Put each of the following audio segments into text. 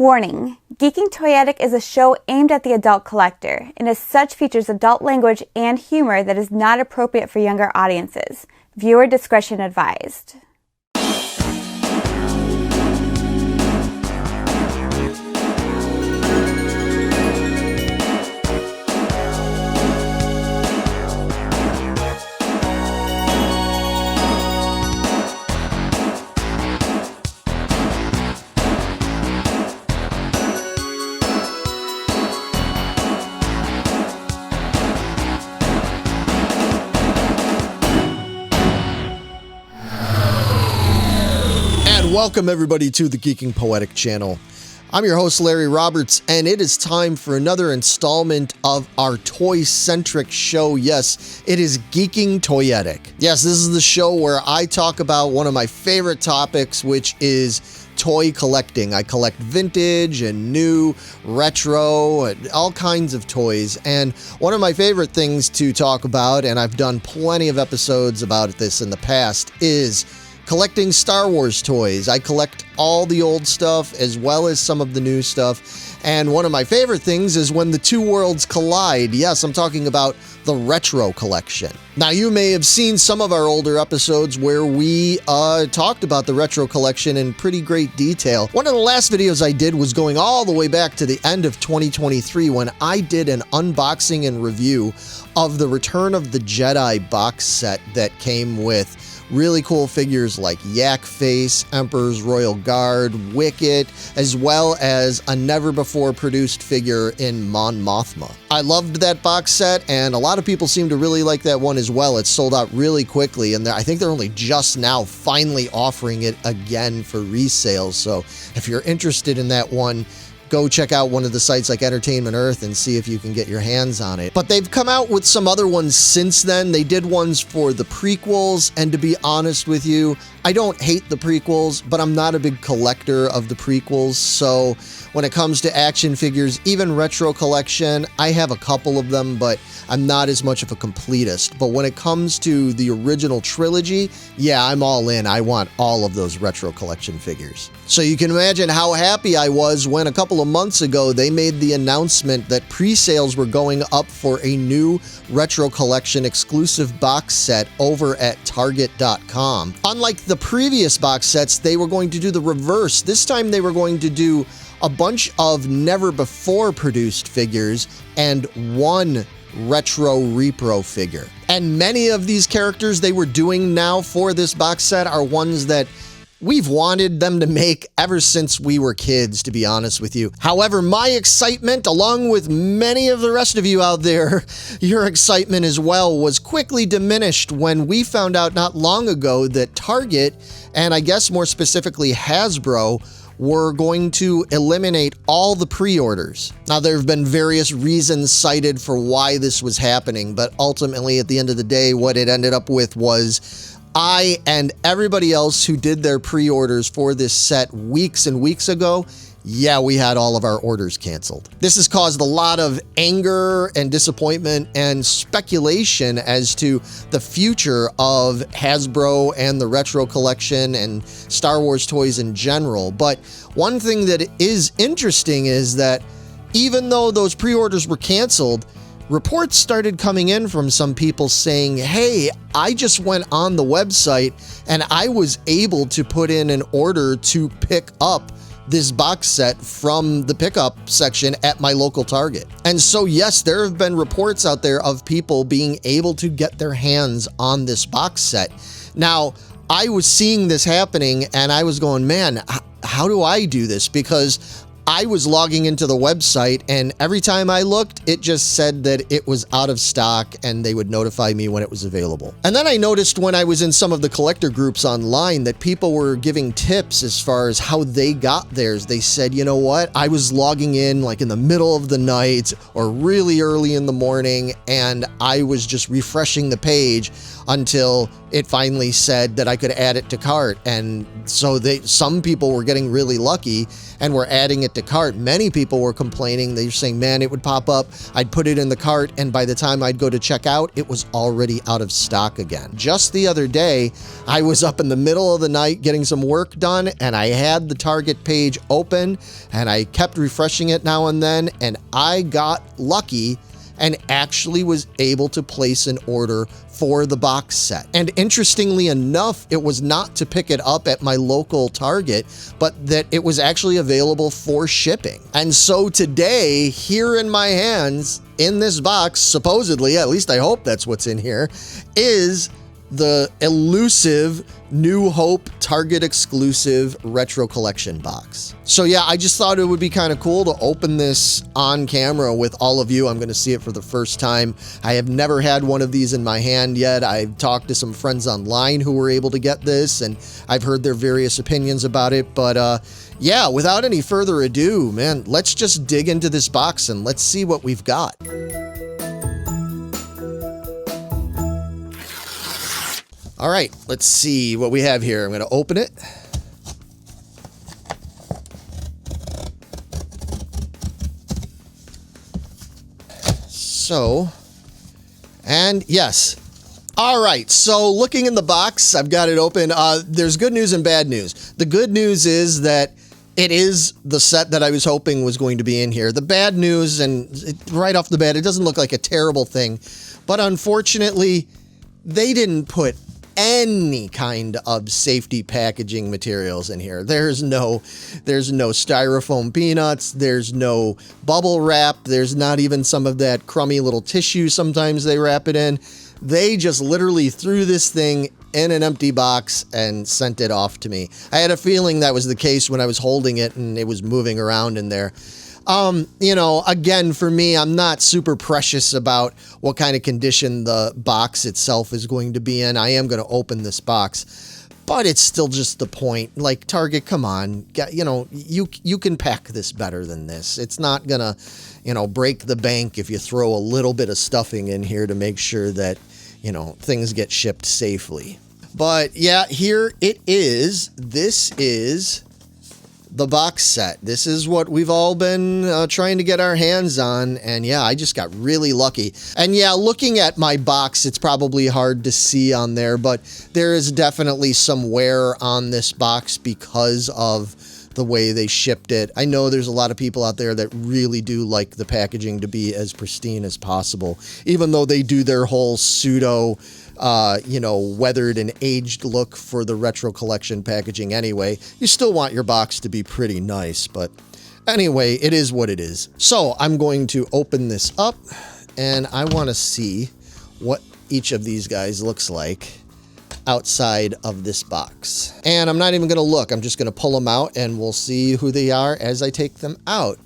Warning: Geeking Toyetic is a show aimed at the adult collector, and as such features adult language and humor that is not appropriate for younger audiences. Viewer discretion advised. Welcome everybody to the Geeking Poetic channel. I'm your host Larry Roberts, and it is time for another installment of our toy-centric show. Yes, it is Geeking Toyetic. Yes, this is the show where I talk about one of my favorite topics, which is toy collecting. I collect vintage and new, retro, and all kinds of toys. And one of my favorite things to talk about, and I've done plenty of episodes about this in the past, is collecting Star Wars toys. I collect all the old stuff as well as some of the new stuff. And one of my favorite things is when the two worlds collide. Yes, I'm talking about the retro collection. Now, you may have seen some of our older episodes where we talked about the retro collection in pretty great detail. One of the last videos I did was going all the way back to the end of 2023 when I did an unboxing and review of the Return of the Jedi box set that came with really cool figures like Yak Face, Emperor's Royal Guard, Wicket, as well as a never-before-produced figure in Mon Mothma. I loved that box set, and a lot of people seem to really like that one as well. It sold out really quickly, and I think they're only just now finally offering it again for resale. So if you're interested in that one, go check out one of the sites like Entertainment Earth and see if you can get your hands on it. But they've come out with some other ones since then. They did ones for the prequels, and to be honest with you, I don't hate the prequels, but I'm not a big collector of the prequels. So when it comes to action figures, even retro collection, I have a couple of them, but I'm not as much of a completist. But when it comes to the original trilogy, yeah, I'm all in. I want all of those retro collection figures. So you can imagine how happy I was when a couple of months ago they made the announcement that pre-sales were going up for a new retro collection exclusive box set over at Target.com. Unlike the previous box sets, they were going to do the reverse. This time they were going to do a bunch of never-before produced figures and one retro repro figure. And many of these characters they were doing now for this box set are ones that we've wanted them to make ever since we were kids, to be honest with you. However, my excitement, along with many of the rest of you out there, your excitement as well, was quickly diminished when we found out not long ago that Target, and I guess more specifically Hasbro, were going to eliminate all the pre-orders. Now, there have been various reasons cited for why this was happening, but ultimately, at the end of the day, what it ended up with was I and everybody else who did their pre-orders for this set weeks and weeks ago, yeah, we had all of our orders canceled. This has caused a lot of anger and disappointment and speculation as to the future of Hasbro and the retro collection and Star Wars toys in general. But one thing that is interesting is that even though those pre-orders were canceled, reports started coming in from some people saying, hey, I just went on the website and I was able to put in an order to pick up this box set from the pickup section at my local Target. And so, yes, there have been reports out there of people being able to get their hands on this box set. Now, I was seeing this happening and I was going, man, how do I do this? Because I was logging into the website and every time I looked, it just said that it was out of stock and they would notify me when it was available. And then I noticed when I was in some of the collector groups online that people were giving tips as far as how they got theirs. They said, you know what? I was logging in like in the middle of the night or really early in the morning, and I was just refreshing the page until it finally said that I could add it to cart. And so some people were getting really lucky and were adding it to cart. Many people were complaining. They were saying, man, it would pop up. I'd put it in the cart, and by the time I'd go to check out, it was already out of stock again. Just the other day, I was up in the middle of the night getting some work done, and I had the Target page open, and I kept refreshing it now and then, and I got lucky and actually was able to place an order for the box set. And interestingly enough, it was not to pick it up at my local Target, but that it was actually available for shipping. And so today, here in my hands, in this box, supposedly, at least I hope that's what's in here, is the elusive New Hope Target exclusive retro collection box. So yeah, I just thought it would be kind of cool to open this on camera with all of you. I'm going to see it for the first time. I have never had one of these in my hand yet. I've talked to some friends online who were able to get this, and I've heard their various opinions about it. But yeah, without any further ado, man, let's just dig into this box and let's see what we've got. All right, let's see what we have here. I'm going to open it. So, and yes. All right, so looking in the box, I've got it open. There's good news and bad news. The good news is that it is the set that I was hoping was going to be in here. The bad news, and right off the bat, it doesn't look like a terrible thing, but unfortunately, they didn't put any kind of safety packaging materials in here. There's no styrofoam peanuts. There's no bubble wrap. There's not even some of that crummy little tissue sometimes they wrap it in. They just literally threw this thing in an empty box and sent it off to me. I had a feeling that was the case when I was holding it and it was moving around in there. You know, again, for me, I'm not super precious about what kind of condition the box itself is going to be in. I am going to open this box, but it's still just the point. Like, Target, come on, you know, you can pack this better than this. It's not gonna, you know, break the bank if you throw a little bit of stuffing in here to make sure that, you know, things get shipped safely. But yeah, here it is. This is the box set. This is what we've all been trying to get our hands on, and yeah, I just got really lucky. And yeah, looking at my box, it's probably hard to see on there, but there is definitely some wear on this box because of the way they shipped it. I know there's a lot of people out there that really do like the packaging to be as pristine as possible, even though they do their whole pseudo you know, weathered and aged look for the retro collection packaging anyway. You still want your box to be pretty nice, but anyway, it is what it is. So I'm going to open this up, and I want to see what each of these guys looks like outside of this box. And I'm not even going to look. I'm just going to pull them out, and we'll see who they are as I take them out.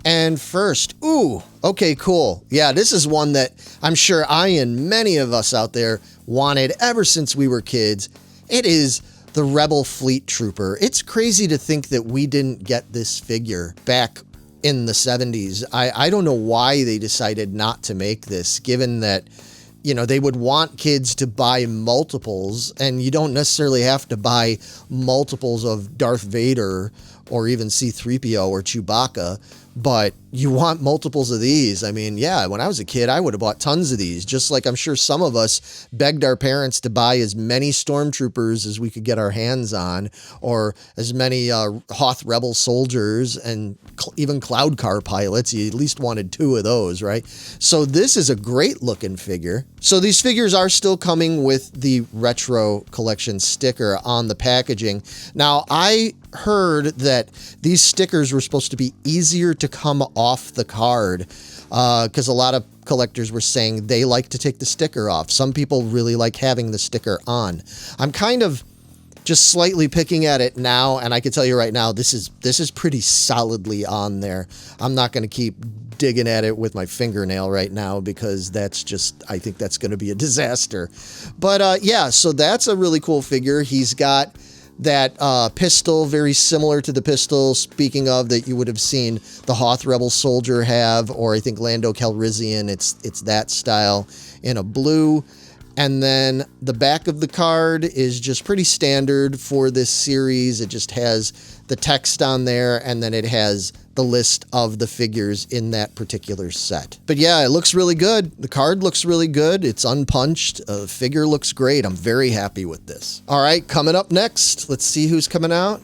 And first, ooh, okay, cool. Yeah, this is one that I'm sure I and many of us out there wanted ever since we were kids. It is the Rebel Fleet Trooper. It's crazy to think that we didn't get this figure back in the 70s. I don't know why they decided not to make this, given that, you know, they would want kids to buy multiples, and you don't necessarily have to buy multiples of Darth Vader or even C-3PO or Chewbacca, but you want multiples of these. I mean, yeah, when I was a kid, I would have bought tons of these, just like I'm sure some of us begged our parents to buy as many stormtroopers as we could get our hands on, or as many Hoth Rebel soldiers, and even Cloud Car pilots. You at least wanted 2 of those, right? So this is a great looking figure. So these figures are still coming with the retro collection sticker on the packaging. Now, I heard that these stickers were supposed to be easier to come off the card, because a lot of collectors were saying they like to take the sticker off. Some people really like having the sticker on. I'm kind of just slightly picking at it now, and I can tell you right now, this is pretty solidly on there. I'm not going to keep digging at it with my fingernail right now, because that's just, I think that's going to be a disaster. But yeah, so that's a really cool figure. He's got that pistol, very similar to the pistol, speaking of, that you would have seen the Hoth Rebel soldier have, or I think Lando Calrissian. It's that style in a blue. And then the back of the card is just pretty standard for this series. It just has the text on there, and then it has the list of the figures in that particular set. But yeah, it looks really good. The card looks really good. It's unpunched. The figure looks great. I'm very happy with this. All right, coming up next, let's see who's coming out.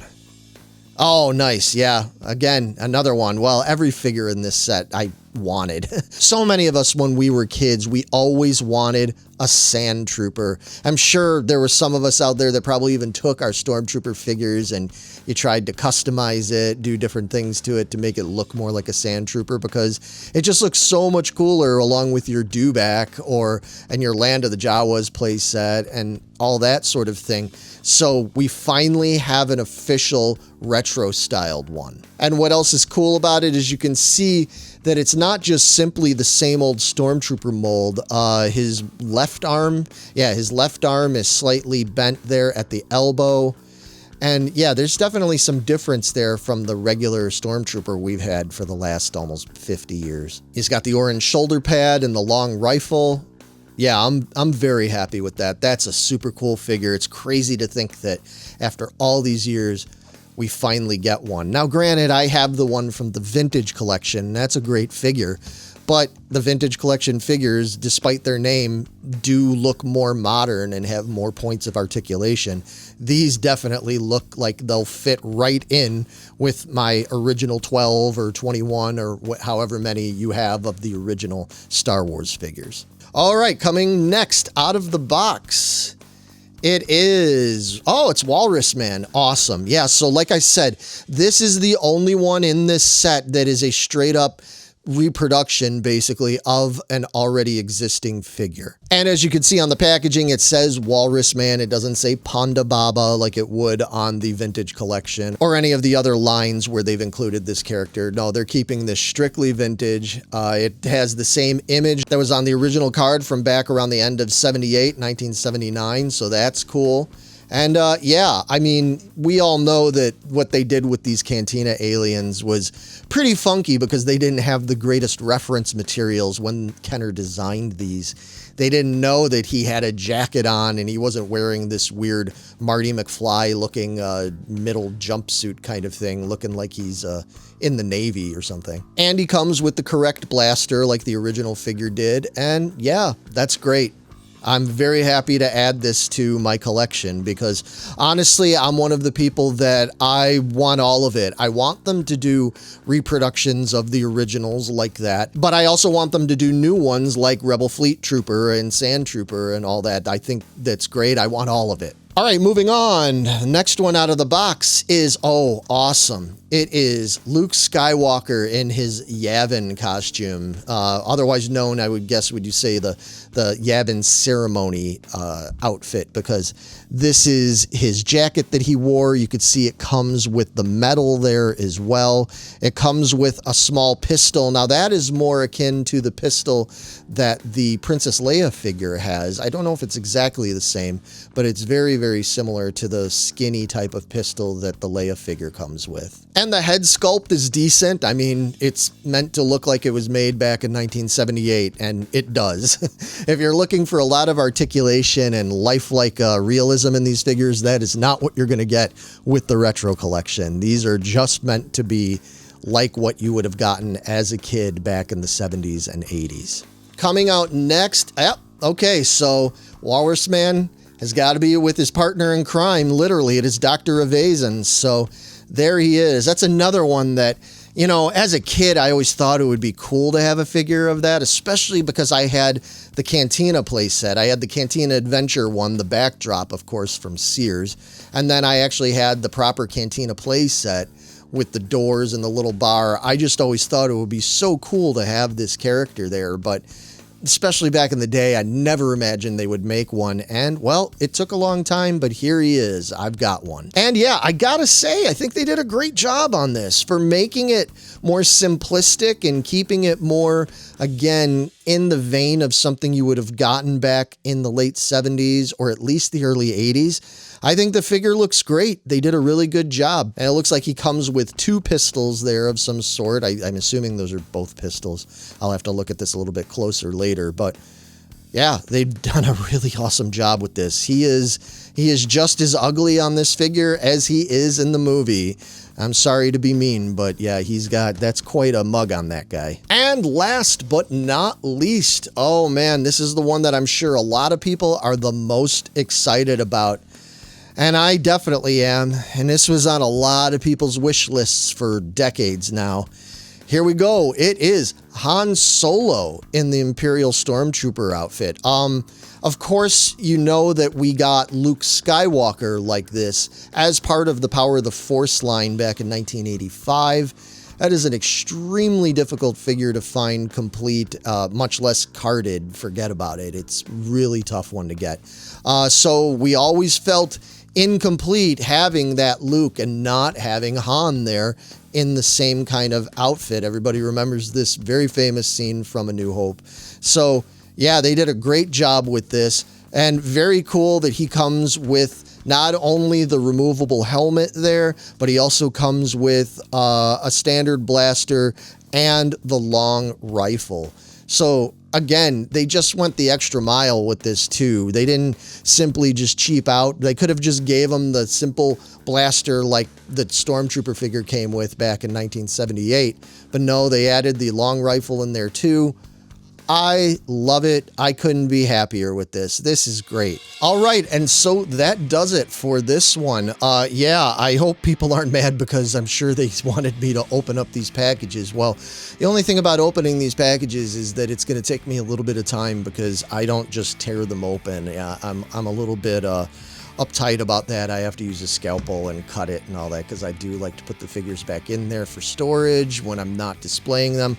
Oh, nice. Yeah. Again, another one. Well, every figure in this set I wanted. So many of us when we were kids, we always wanted a sand trooper. I'm sure there were some of us out there that probably even took our stormtrooper figures and you tried to customize it, do different things to it to make it look more like a sand trooper, because it just looks so much cooler along with your dewback and your Land of the Jawas playset and all that sort of thing. So we finally have an official retro styled one. And what else is cool about it is you can see that it's not just simply the same old Stormtrooper mold. His left arm is slightly bent there at the elbow. And yeah, there's definitely some difference there from the regular Stormtrooper we've had for the last almost 50 years. He's got the orange shoulder pad and the long rifle. Yeah, I'm very happy with that. That's a super cool figure. It's crazy to think that after all these years, we finally get one. Now, granted, I have the one from the Vintage Collection. That's a great figure. But the Vintage Collection figures, despite their name, do look more modern and have more points of articulation. These definitely look like they'll fit right in with my original 12 or 21 or however many you have of the original Star Wars figures. All right, coming next out of the box, it is, it's Walrus Man. Awesome. Yeah, so like I said, this is the only one in this set that is a straight up reproduction, basically, of an already existing figure. And as you can see on the packaging, it says Walrus Man. It doesn't say Ponda Baba like it would on the Vintage Collection or any of the other lines where they've included this character. No, they're keeping this strictly vintage. It has the same image that was on the original card from back around the end of 1979, so that's cool. And yeah, I mean, we all know that what they did with these Cantina aliens was pretty funky because they didn't have the greatest reference materials when Kenner designed these. They didn't know that he had a jacket on and he wasn't wearing this weird Marty McFly looking middle jumpsuit kind of thing, looking like he's in the Navy or something. And he comes with the correct blaster like the original figure did. And yeah, that's great. I'm very happy to add this to my collection because honestly, I'm one of the people that I want all of it. I want them to do reproductions of the originals like that, but I also want them to do new ones like Rebel Fleet Trooper and Sand Trooper and all that. I think that's great. I want all of it. All right, moving on. Next one out of the box is, awesome. It is Luke Skywalker in his Yavin costume, otherwise known, I would guess, would you say, the Yavin ceremony outfit, because this is his jacket that he wore. You could see it comes with the medal there as well. It comes with a small pistol. Now, that is more akin to the pistol that the Princess Leia figure has. I don't know if it's exactly the same, but it's very, very similar to the skinny type of pistol that the Leia figure comes with. And the head sculpt is decent. I mean, it's meant to look like it was made back in 1978, and it does. If you're looking for a lot of articulation and lifelike realism in these figures, that is not what you're going to get with the retro collection. These are just meant to be like what you would have gotten as a kid back in the 70s and 80s. Coming out next, okay, so Walrus Man has got to be with his partner in crime, literally. It is Dr. Aasen. So there he is. That's another one that, you know, as a kid, I always thought it would be cool to have a figure of that, especially because I had the Cantina playset. I had the Cantina Adventure one, the backdrop, of course, from Sears. And then I actually had the proper Cantina playset with the doors and the little bar. I just always thought it would be so cool to have this character there, but especially back in the day, I never imagined they would make one. And, well, it took a long time, but here he is. I've got one. And, yeah, I gotta say, I think they did a great job on this for making it more simplistic and keeping it more, again, in the vein of something you would have gotten back in the late 70s or at least the early 80s. I think the figure looks great. They did a really good job. And it looks like he comes with two pistols there of some sort. I'm assuming those are both pistols. I'll have to look at this a little bit closer later. But Yeah, they've done a really awesome job with this. He is just as ugly on this figure as he is in the movie. I'm sorry to be mean, but yeah, that's quite a mug on that guy. And last but not least, oh man, this is the one that I'm sure a lot of people are the most excited about. And I definitely am. And this was on a lot of people's wish lists for decades now. Here we go. It is Han Solo in the Imperial Stormtrooper outfit. Of course, you know that we got Luke Skywalker like this as part of the Power of the Force line back in 1985. That is an extremely difficult figure to find complete, much less carded. Forget about it. It's a really tough one to get. So we always felt incomplete having that Luke and not having Han there in the same kind of outfit. Everybody remembers this very famous scene from A New Hope. So yeah, they did a great job with this, and very cool that he comes with not only the removable helmet there, but he also comes with a standard blaster and the long rifle. So again, they just went the extra mile with this too. They didn't simply just cheap out. They could have just gave him the simple blaster like the Stormtrooper figure came with back in 1978. But no, they added the long rifle in there too. I love it. I couldn't be happier with this. This is great. All right, and so that does it for this one. Yeah, I hope people aren't mad because I'm sure they wanted me to open up these packages. Well, the only thing about opening these packages is that it's going to take me a little bit of time because I don't just tear them open. Yeah, I'm a little bit uptight about that. I have to use a scalpel and cut it and all that because I do like to put the figures back in there for storage when I'm not displaying them.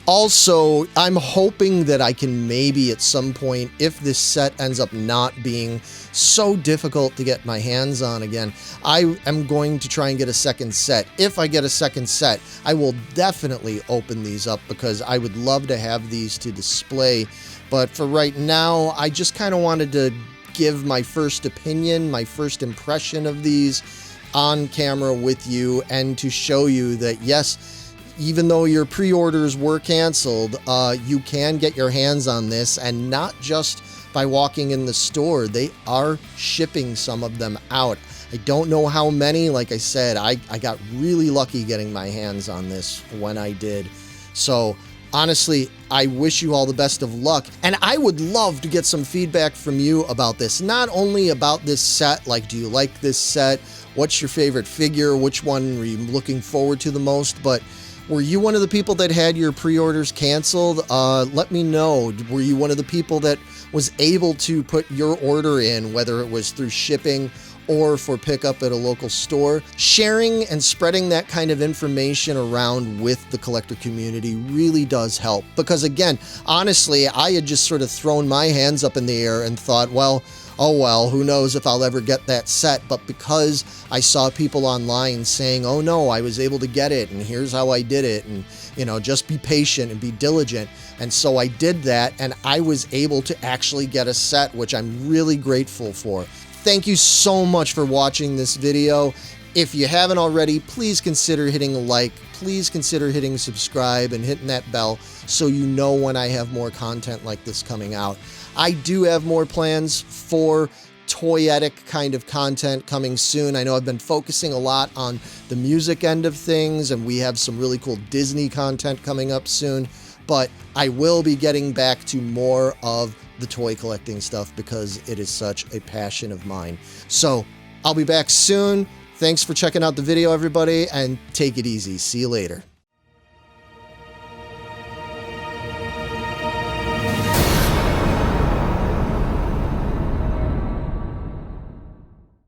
Also, I'm hoping that I can maybe at some point, if this set ends up not being so difficult to get my hands on again, I am going to try and get a second set. If I get a second set, I will definitely open these up because I would love to have these to display. But for right now, I just kind of wanted to give my first opinion, my first impression of these on camera with you, and to show you that yes, even though your pre-orders were canceled, you can get your hands on this, and not just by walking in the store. They are shipping some of them out. I don't know how many. Like I said, I got really lucky getting my hands on this when I did. So honestly, I wish you all the best of luck, and I would love to get some feedback from you about this. Not only about this set, like do you like this set? What's your favorite figure? Which one were you looking forward to the most? But were you one of the people that had your pre-orders canceled? Let me know. Were you one of the people that was able to put your order in, whether it was through shipping or for pickup at a local store? Sharing and spreading that kind of information around with the collector community really does help. Because again, honestly, I had just sort of thrown my hands up in the air and thought, well, oh well, who knows if I'll ever get that set. But because I saw people online saying, oh no, I was able to get it, and here's how I did it, and you know, just be patient and be diligent. And so I did that, and I was able to actually get a set, which I'm really grateful for. Thank you so much for watching this video. If you haven't already, please consider hitting a like, please consider hitting subscribe and hitting that bell so you know when I have more content like this coming out. I do have more plans for toyetic kind of content coming soon. I know I've been focusing a lot on the music end of things, and we have some really cool Disney content coming up soon, but I will be getting back to more of the toy collecting stuff because it is such a passion of mine. So I'll be back soon. Thanks for checking out the video, everybody, and take it easy. See you later.